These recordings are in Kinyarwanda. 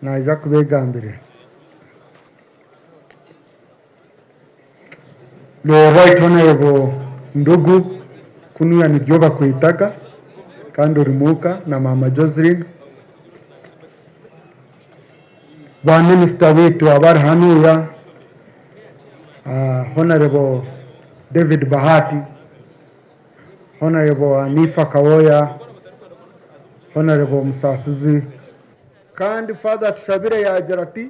naja kubegambire the right honorable ndugu kunuya nibyo bakwitaga kandi urimuka na mama Joseline ba minister wetu abari hanuya honorable David Bahati, honorable Anifa Kawoya, honorable Musasizi kandi father tushabire yagira ati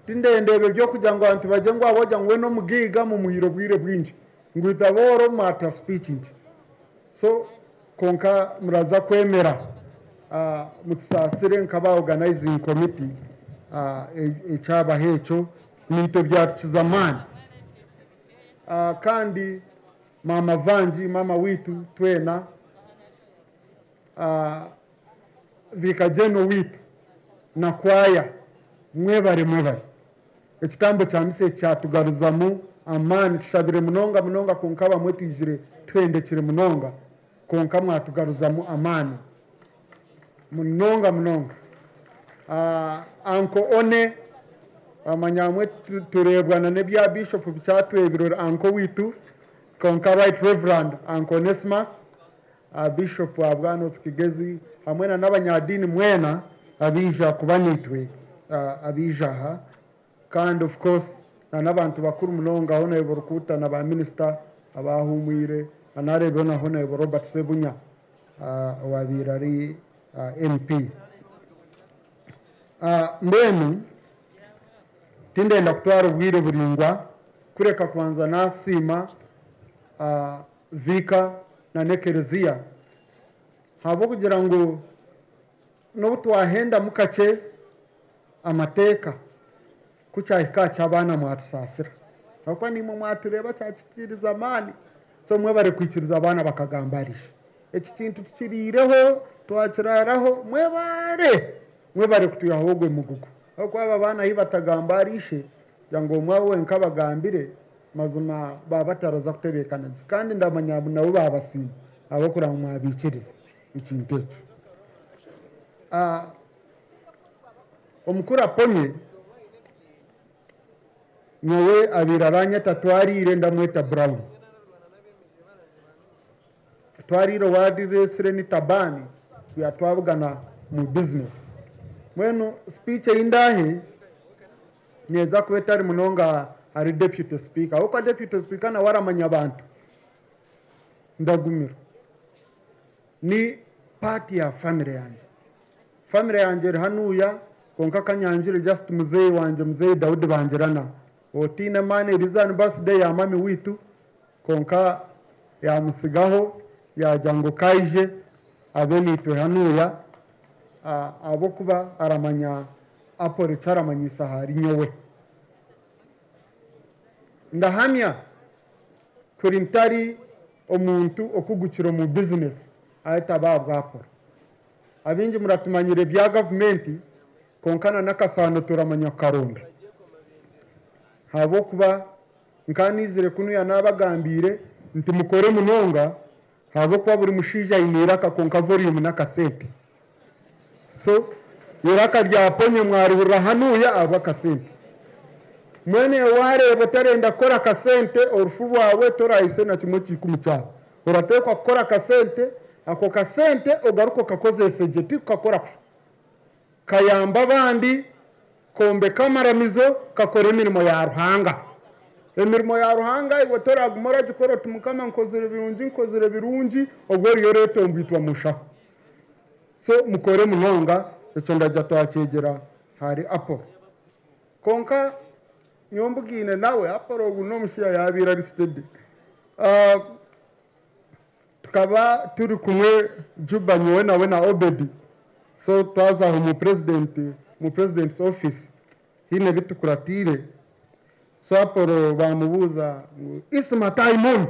tindendebe byo kugira ngo abantu baje ngo aboja ngwe no mugiga mu muhiro bwire bwinji ngwita boro matter speech nti so konka muraza kwemera mutusasire nkaba organizing committee echaba hecho nito byatuzamani kandi mama vanji mama witu twena vikajeno witu na kwaya mwebare ekitambo cyamise cyatugaruzamu amani tushabire munonga konkaba mwetijire twendekire munonga konka mwatugaruzamu amani munonga anko one amanyamwe turebwana ne bya bishop byatwebirora anko witu konka right reverend anko Nesmas bishop wa bwano tukigezi hamwe n'abanyadini mwena abija kubanitwe abijaha kandi of course n'abantu bakuru munonga hone borukuta na ba minister abahumwire anarebe na hone Robert Sebunya wabirari MP mbenu tindenda kutwara ubwire buringwa kureka kwanza nasima vika na nekerezia habo kugira ngo no twahenda mukace amateka kucyahika cyabana mwatusasira akwa nimo mwatureba cyakitiriza amani so mwe bare kwikiriza abana bakagambarisha iki kintu tukirireho twakiraraho mwe bare kutuyahogwe mugugu akwa aba bana hibatagambarishe yango mwawe nkabagambire mazuna babataraza kutebekana kandi ndamanyabu nabo babasima abo kuranga mwabikiriza ikintu cyo omukura Apony nyowe abiraranya tatwarire ndamweta Brown twariro wadire Sereni Tabani yatwabugana mu business mwenu speech indahe neza kwetari munonga ari deputy speaker uko deputy speaker na waramanya abantu ndagumira ni party ya family yanje hanuya konka kanyanjire just muzee wanje muzee Daudi bangerana otina mane rizan birthday ya mami witu konka ya musigaho ya jango kaije abenitwe hanuya abo kuba aramanya Apony charamanya sahari nyowe ndahamya kuri ntari omuntu okugukira mu business ayita babwa Apony abinji muratumanyire bya government konkana nakasano turamanya karonda habo kuba nkanizire kunuya nabagambire nti mukore munonga habo kuba buri mushija inira kakonka volume nakasete so iraka rya Apony mwarihura hanuya abakasete mwene ware botarenda kora kasente orufu wawe torayise na kimwe kikumucyaro uratekwa kora kasente ako kasente ogaruko kakoze sejeti kakora kayamba abandi kombe kamaramizo kakora imirimo ya ruhanga iwe toragumora gikora tumukama nkozere birungi ubwo riyo reto mbitwa musha so mukore munonga icyo ndajya twakegera hari Apony konka nyombugine nawe Apony ubu no mushiya yabira listed tukaba turi kumwe Juba nyowe nawe na Obedi so twaza mu president's office hine bitukuratire so Apony bamubuza isma taimon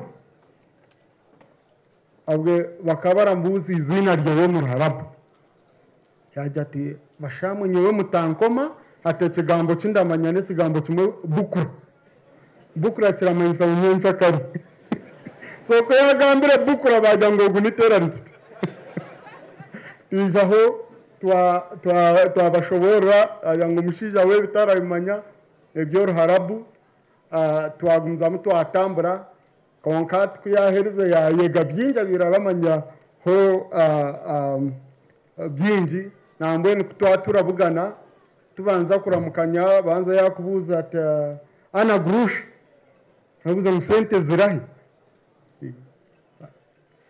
abwe bakabara mbuzi izina ryawe mu Harabu yajati bashamu nyowe mutankoma ate kigambo cy'indamanya ne kigambo kimwe bukura kiramanyisa umunsi akari so ko yagambire bukura bajya ngo guniterarite tijaho twabashobora ngo umushiija we bitarabimanya eby'oruharabu twagumzamu twatambura konka tukuyahereze yayega byingi biraramanya ho byingi nambwe turabugana tubanza kuramukanya banza yakubuza ati ana grush nabuza musente zirahi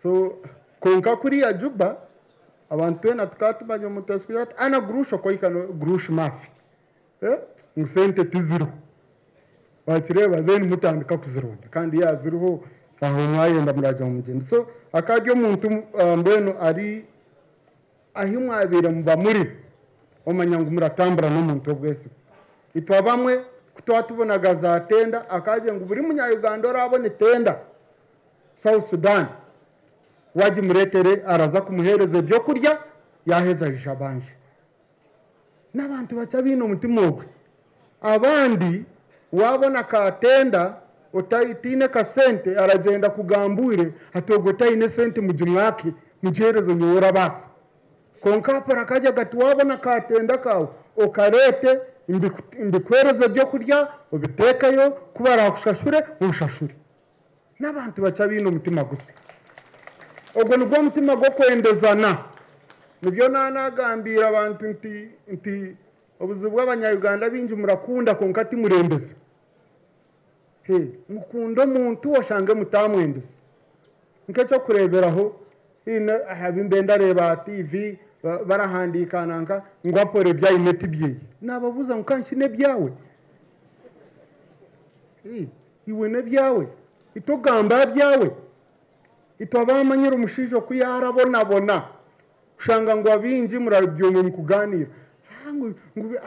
so konka kuri ya Juba abantu na tukatumanya mutasikuya ati ana grush koikano grush mafi musente tiziro bakireba then mutandika kuzironda kandi yaziriho aho mwayenda muraja mu mugendo so akajyo umuntu mbeno ari ahimwabira mubamuri omanya ngo muratambura n'umuntu obwese itwa bamwe kutwatubonaga za tenda akaje ngo buri munya Uganda orabone tenda South Sudan waji muretere araza kumuhereza byo kurya yaheza jabanje n'abantu bacha bino mutima ogwe abandi wabona ka tenda otayitine ka sente aragenda kugambwire atogotayine sente mujumwaki mujerezo nyora basa konka para kaja gati wabona ka tenda kawe okarete imbikwereze byo kurya obitekayo kubara kushashure ushashure n'abantu bacha bino mutima gusa ogwo nubwo mutima go kwendezana nibyo nanagambira abantu nti obuzu bw'abanyayuganda bingi murakunda konka ati murembeze mukunda muntu washange mutamwendeze nk'ecyo kureberaho habimbenda reba TV barahandikananga ngo apore byayineti byeyi nababuza nkanshine byawe iwe ne byawe itogamba byawe itwabamanyira umushijo kuyarabona ushanga ngo abingi murabyumwe mukuganira ngo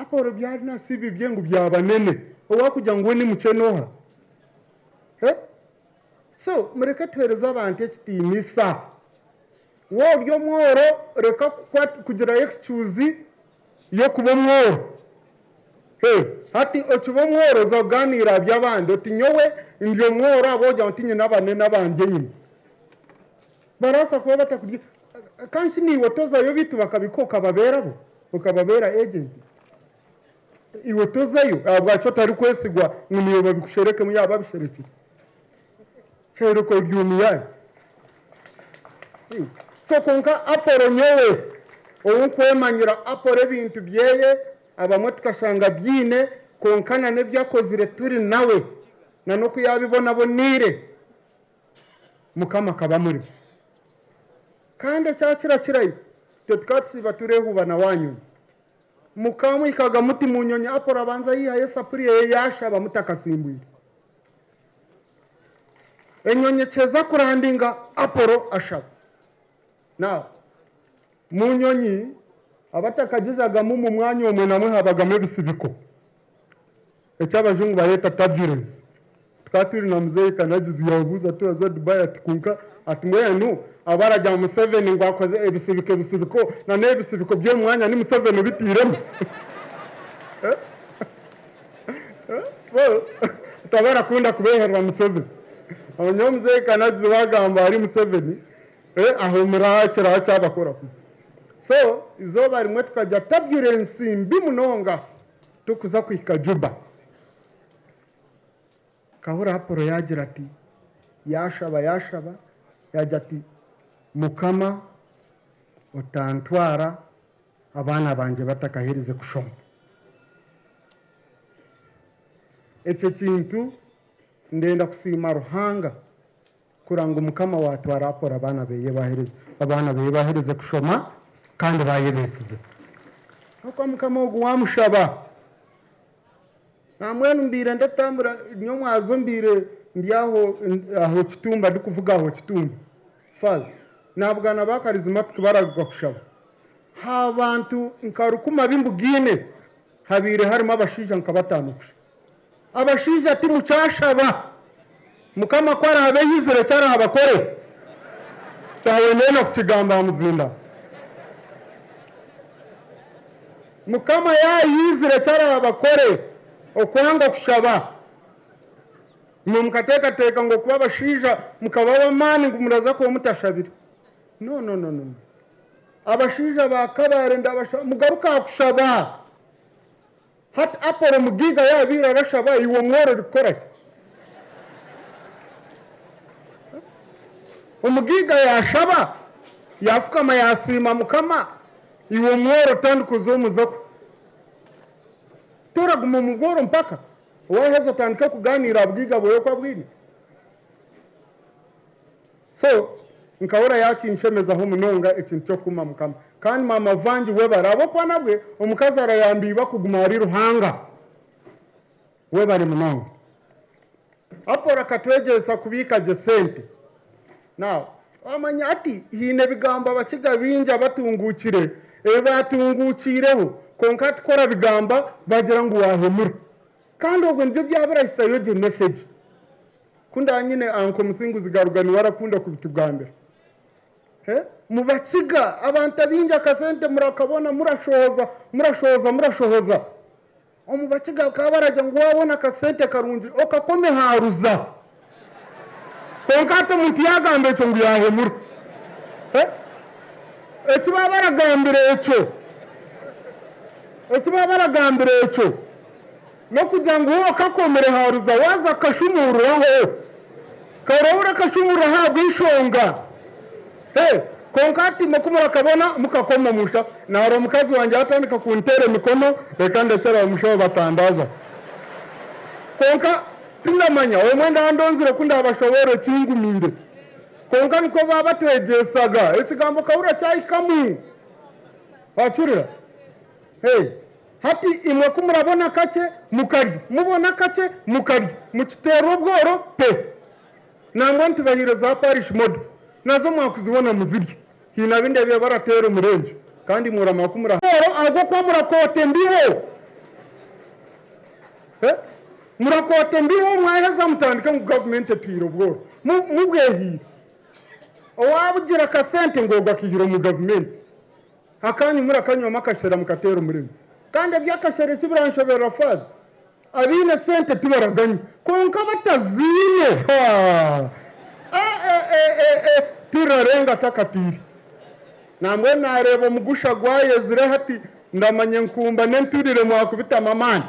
aporo byari nasibi bye ngo byabanene owakuja ngo ni mucenoha so mureke twereza abantu ekitimisa wobyo mworo reka kugira excuse yo kuba mworo hati okiba mworo zoganira by'abandi oti nyowe indyo mworo aboja ntinye nabane nabanje nyine barasa kuba batakugira kanshi ni wotoza yo bitu bakabikoka baberabo ukababera agent iwotozayo abwacho tari kwesigwa nkuniyo babigushereke mu yaba bishereke cyero ko byumiyaye so konka aporo nyewe okwemanyira aporo bintu byeye abamwe tukashanga byine konkana ne byakozire turi nawe nano kuyabibona bonire mukama kaba muri kandi cyakira kirayi tukatsi baturehubana wanyu mukamu ikaga muti munyonya apora banza yihaye sapuriye yashaba mutakasimbuye enyonyekeza kurandinga aporo ashaba na munyonyi abatakagizaga mu mwanya omwe namwe habagamo bisibiko ecyabajungu bareta turbulence twaturi na muzeye kanagize yavuza tuza Dubai atikunka atumwenu abaraja mu 7 ngo akoze ebisibiko na nebisibiko byo mwanya ni mu 7 bitiremo so tabara kunda kubeherwa mu 7 abanyomuzeye kanagize bagamba ari mu 7 aho murakira cyabakora so izoba rimwe tukajya turbulence mbi munonga tukuza kwika Juba kahura haporo yagira ati yashaba yajya ati mukama utantwara abana banje batakahirize kushoma icyo kintu ndenda kusima ruhanga kuranga mukama watwara haporo abana beye bahirize kushoma kandi bayebesize uko mukama wamushaba namwe mbire ndatambura nyo mwazo mbire ndiaho aho kitumba ndikuvuga aho kitumba faz nabugana bakarizima tukibaraga kushaba habantu nkarukuma bimbugine habire harimo abashija nkabatanukisha abashija ati mucyashaba mukama kwara habe yizere cyara abakore cyawe nena kukigamba muzinda mukama ya yizere cyara abakore okwanga kushaba mukateka ngo kuba bashija mukaba bamani ngumuraza ko mutashabira no abashija bakabare ndabashaba mugaruka kushaba hat Apony mugiga yabira rashaba iwo mworo rikora umugiga yashaba yafukama yasima mukama iwo mworo tandukuzo muzako toraguma mugoro mpaka waheza tandika kuganira abwiga boyo kwa bwini so nkabura yakinshemeza ho munonga ikintu cyo kuma mukama kandi mama vangi we barabo kwa nabwe omukazi arayambiba kuguma ari ruhanga we bari munonga apora katwegesa kubika je sente now amanya ati hine bigamba abakiga binja batungukire batungukire konkati kora bigamba bagira ngo wahemura kandi ubwo ndyo byabirahisa yo message kunda nyine anko musingu zigarugani warakunda kubitugambira mubakiga abantu abinja kasente murakabona murashoza omubakiga kabaraje ngo wabona kasente karungi okakome haruza konkati muntu yagambe cyo ngo yahemura ekibabara ekyo no kugira ngo kakomere haruza waza kashumuraho karabura kashumura habwa ishonga konkati mukumura kabona mukakoma musha naro omukazi wanje atandika kuntere mikono reka ndekera omushaho batandaza konka tundamanya omwenda ndonzire kunda abashobora kingumire konka niko baba twegesaga ekigambo kabura cyayikamu wachurira hati imwe kumurabona kake mukari mubona kake mukari mukitero ubworo pe nangwa ntibahire za parish mode nazo mwakuzibona muzirye hina binde bye baratera umurenje kandi murama kumura ago kwa murakote mbiho murakote mbiho mwaheza mutandika mu government twiro ubworo mubwehi owabugira kasente ngoga kihiro mu government akanyu murakanywa makashera mukatera umurenje kandi byakashere kibiranshobera fazi abine sente tubaraganye konka batazine turarenga takatiri namwe nareba mugusha gwaye zire hati ndamanye nkumba nenturire mwakubita mamani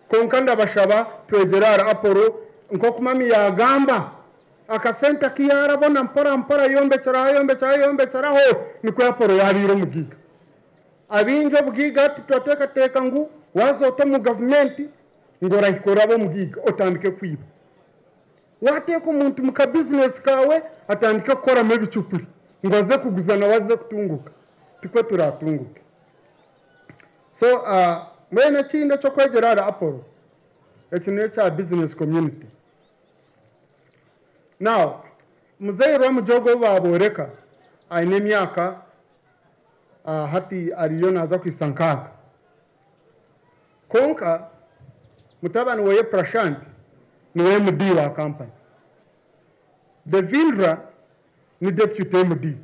konka ndabashaba twegerara Apony nko kumami yagamba akasenta kiyarabona mpora yombekeraho niko Apony yariro mugiga abinjo bugiga tutoteka ngu wazote mu government ngora ikora bo mugiga otandike kwiba wateka umuntu mu business kawe atandike gukora mu bicupuri ngoze kuguzana waze kutunguka tikwe turatunguka so mwene kinde cyo kwegera Apony ekintu cya business community now muzeyi mu jogo baboreka aine myaka hati ariyo naza kwisankaga konka mutabani waye Prashant niwe MD wa company Devindra ni deputy MD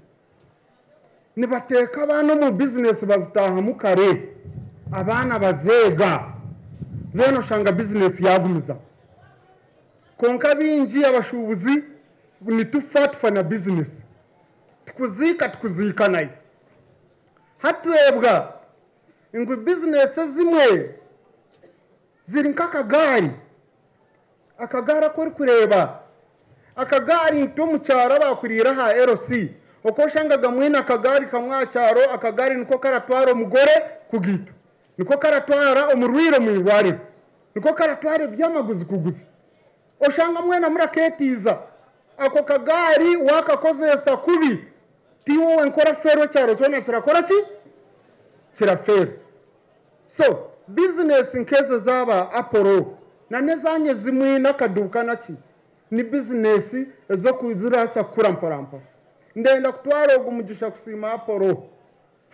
nibateka abantu mu business bazitaha mu kare abana bazega beno shanga business yagumiza konka binji abashubuzi ni tufat na business tukuzika nayo hatwebwa ingu business zimwe ziri nk'akagari akagara kuri kureba akagari nto mu cyaro bakurira ha LC uko shangaga mwina akagari kamwacyaro akagari niko karatwara umugore kugito niko karatwara umurwiro mu ibare niko karatwara byamaguzi kuguzi oshanga mwena muraketiza ako kagari wakakozesa kubi tiwo nkora fero cyaro cyone kirakora ki kirafero so business in case zaba Apony na nezanye zimwe nakaduka naki ni business zo kuzirasa kuramporampo ndenda kutwara umugisha kusima Apony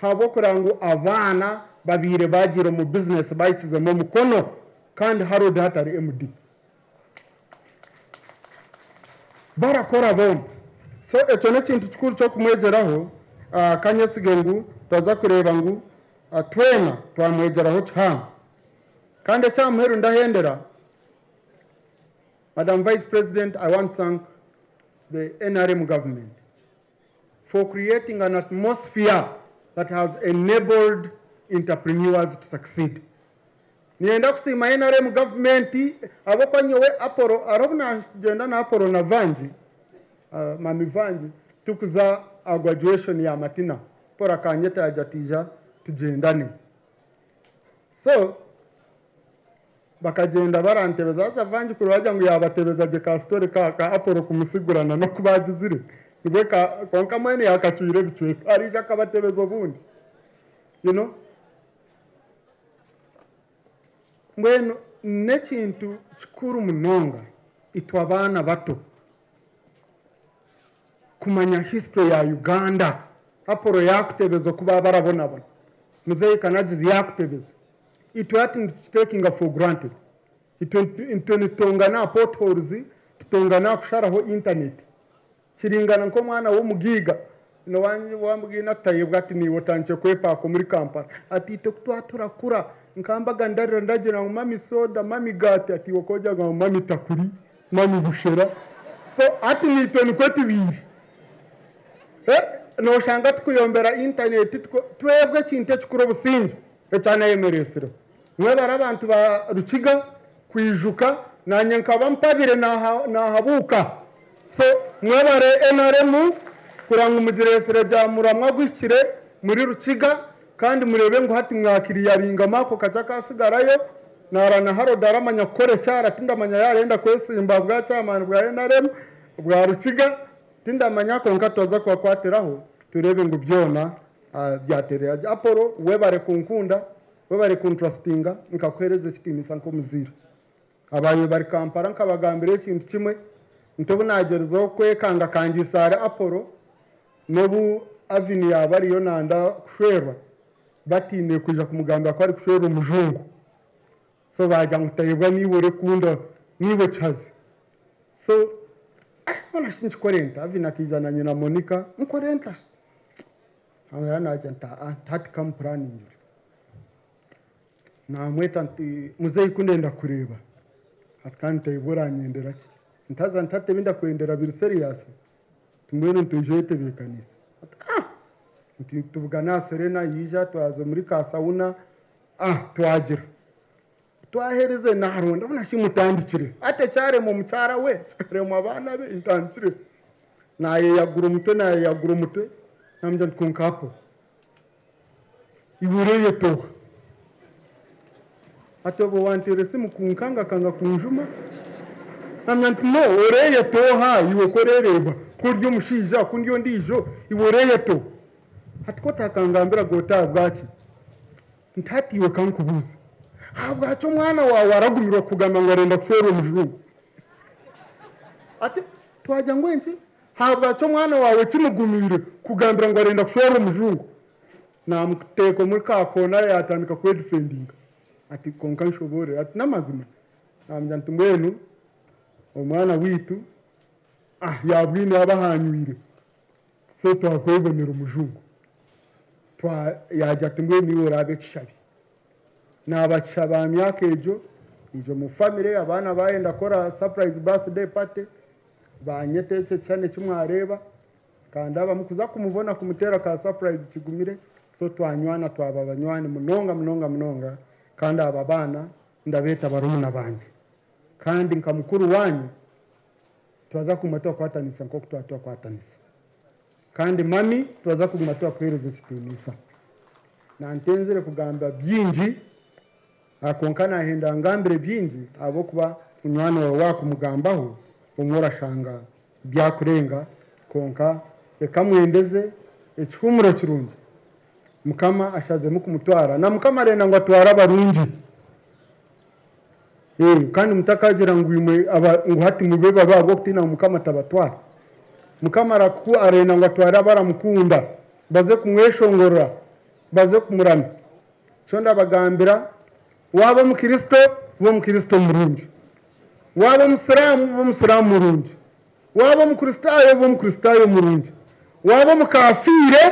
habo kurango abana babire bagire mu business bayikize mu mukono kandi harode hatari MD barakora bomba so echo nekintu kikuru cyo kumwegeraho kanyesige ngu taza kureba ngu twena twamwegeraho cyane kandi cyamuheru ndahendera Madam Vice President, I want to thank the NRM government for creating an atmosphere that has enabled entrepreneurs to succeed. Nienda kusima NRM government abako nyowe Apolo arabuna genda na Apolo na Vanji mami Vanji tukuza graduation ya matina pora kanyeta ajatija tugendane. So bakagenda barantebeza za Vanji kurwaja ngo yabatebeza je ka story ka Apolo kumusigurana no kubajizire nibwe ka konka mwene yakacwire bicwe ari jakabatebezo bundi, you know. Mbwenu nekintu kikuru munonga itwa abana bato kumanya history ya Uganda. Apolo yakutebezo kuba barabona bona muzeyi kanaji yakutebezo itwati taking for granted itonitonga potholes tutongana kusharaho internet kiringana nko mwana wo mugiga no wambwina Tayebwa ati ni wotanche kwepa ko muri Kampala ati turakura nkambaga ndarira ndagira ngo mami soda mami gati ati wokoja ngo mami takuri mami bushera so ati ni toni kweti biri no shanga tukuyombera internet twebwe kinte kikuro busingi cyane yemeresero mwe barabantu ba rukiga kwijuka nanye nkaba mpabire na habuka so mwe bare NRM kuranga umugiresere bya muramwa gwikire muri rukiga kandi murebe ngo hati mwakiriya ringama ko kaca kasigarayo narana haro daramanya kore cyara tindamanya yarenda kwesimba bwa cyamana bwa NRM bwa rukiga tindamanya ko nkatoza kwa kwateraho turebe ngo byona byaterera Apolo webare kunkunda webare kuntrustinga nkakwereze kitimisa nko muzira abaye bari Kampala nkabagambire ikintu kimwe ntobu nagerezo kwekanga kangisare Apolo nobu avini yabariyo nanda kushwerwa batine kuja kumugamba ko ari kushwera umujungu so bajya ngutayebwa niwe kunda niwe chazi so ona shinchi korenta avina kijana nyina Monica nkorenta ana ajanta tati kam planning na mweta nti muzeyi kundenda kureba atkante ibura nyendera ki ntaza ntate binda kwendera biri serious tumwene ntujete bekanisa tuvugana Serena yija twaza muri kasauna twagira twahereze naro ndabona shimutandikire ate cyare mu mucara we cyare mu abana be intandikire naye yagura umutwe namje kunkapo ibureye to ate bo wanterese mu kunkanga kanga kunjuma namje no oreye to ha iwe korereba kuryo mushija kundiyo ndijo iboreye to hatkota kangambira gota bwaki ntatiwe kankubuza habwa cyo mwana wawe aragumirwa kugamba ngo arenda kufera umujuru ati twajya ngwenzi habwa cyo mwana wawe kimugumire kugambira ngo arenda kufera umujuru namuteko muri kakona yatandika ku defending ati konka nshobore ati namazima namjya ntumwenu umwana witu yabwine abahanyuire so twakwebonera umujuru yajya tumwe niwe rabe kishabi n'abacaba myaka ejo ijo mu family abana bayenda kora surprise birthday party banyetetse cyane cyumwareba kandi abamukuza kumubona kumutera ka surprise kigumire so twanywana twababanywane munonga kandi aba bana ndabeta barumuna banje kandi nkamukuru wanyu twaza kumatoa kwatanisa nko kutwatoa kwatanisa kandi mami twaza kumatoa kwereza kitunisa na ntenzere kugamba byinji akonkana henda ngambire byinji abo kuba unywana wako mugambaho umura shanga byakurenga konka ekamwendeze ecyumuro kirungi mukama ashaze mukumutwara na mukama rena ngo atwara barungi kandi mutakagira ngo ngo hati mubeba babo kutina mukama tabatwara mukama raku arena ngo atwara baramukunda baze kumweshongora baze kumurana cyonda bagambira waba mukristo bo mukristo murungi waba musiramu bo musiramu murungi waba mukristayo bo mukristayo murungi waba mukafire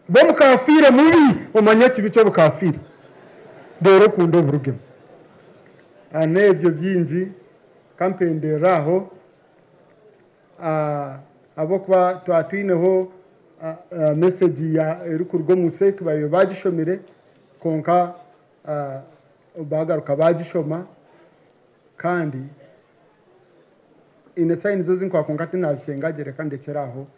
bo mukafire mubi umanye kibico bukafire dore kundo burugemo anebyo byinji kampenderaho abo kwa twatwineho message ya erukurgo museke bayo bagishomere konka bagaruka bagishoma kandi ine sign zo zinkwa konka tinacengagere kandi keraho